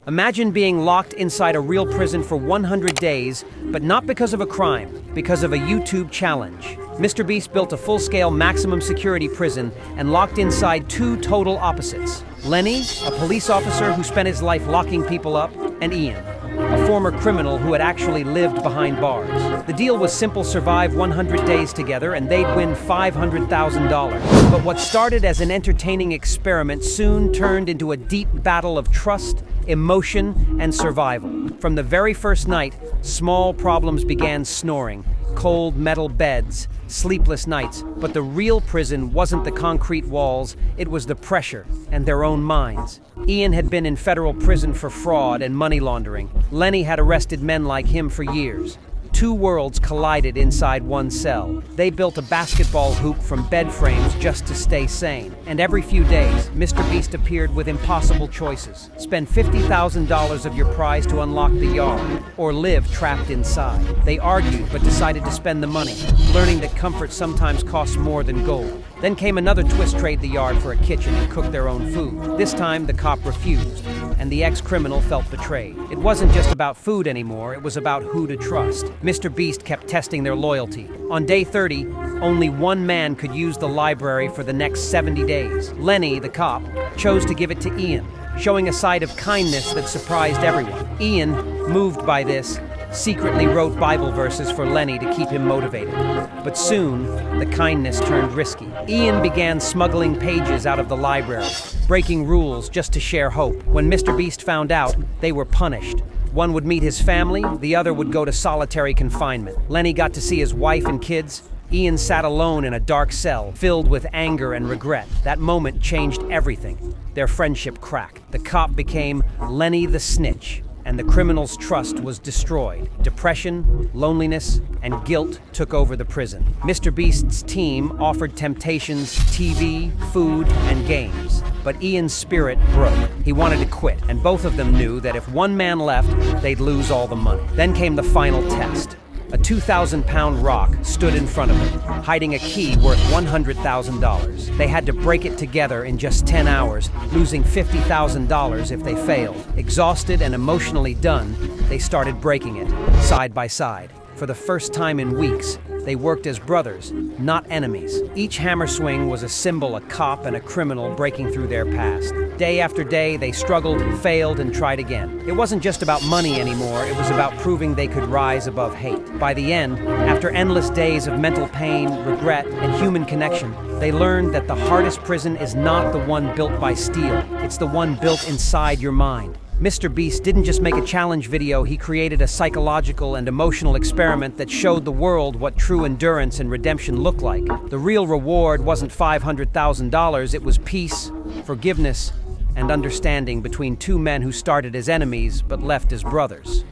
Imagine being locked inside a real prison for 100 days, but not because of a crime, because of a YouTube challenge. MrBeast built a full-scale maximum security prison and locked inside two total opposites. Lenny, a police officer who spent his life locking people up, and Ian, a former criminal who had actually lived behind bars. The deal was simple: survive 100 days together and they'd win $500,000. But what started as an entertaining experiment soon turned into a deep battle of trust, emotion, and survival. From the very first night, small problems began snoring, cold metal beds, sleepless nights. But the real prison wasn't the concrete walls, it was the pressure and their own minds. Ian had been in federal prison for fraud and money laundering. Lenny had arrested men like him for years. Two worlds collided inside one cell. They built a basketball hoop from bed frames just to stay sane. And every few days, MrBeast appeared with impossible choices. Spend $50,000 of your prize to unlock the yard, or live trapped inside. They argued but decided to spend the money, learning that comfort sometimes costs more than gold. Then came another twist: trade the yard for a kitchen and cook their own food. This time, the cop refused, and the ex-criminal felt betrayed. It wasn't just about food anymore, it was about who to trust. MrBeast kept testing their loyalty. On day 30, only one man could use the library for the next 70 days. Lenny, the cop, chose to give it to Ian, showing a side of kindness that surprised everyone. Ian, moved by this, secretly wrote Bible verses for Lenny to keep him motivated. But soon, the kindness turned risky. Ian began smuggling pages out of the library, breaking rules just to share hope. When MrBeast found out, they were punished. One would meet his family, the other would go to solitary confinement. Lenny got to see his wife and kids. Ian sat alone in a dark cell, filled with anger and regret. That moment changed everything. Their friendship cracked. The cop became Lenny the snitch, and the criminal's trust was destroyed. Depression, loneliness, and guilt took over the prison. MrBeast's team offered temptations, TV, food, and games. But Ian's spirit broke. He wanted to quit, and both of them knew that if one man left, they'd lose all the money. Then came the final test. A 2,000-pound rock stood in front of them, hiding a key worth $100,000. They had to break it together in just 10 hours, losing $50,000 if they failed. Exhausted and emotionally done, they started breaking it, side by side. For the first time in weeks, they worked as brothers, not enemies. Each hammer swing was a symbol: a cop and a criminal breaking through their past. Day after day, they struggled, failed, and tried again. It wasn't just about money anymore, it was about proving they could rise above hate. By the end, after endless days of mental pain, regret, and human connection, they learned that the hardest prison is not the one built by steel, it's the one built inside your mind. MrBeast didn't just make a challenge video, he created a psychological and emotional experiment that showed the world what true endurance and redemption look like. The real reward wasn't $500,000, it was peace, forgiveness, and understanding between two men who started as enemies but left as brothers.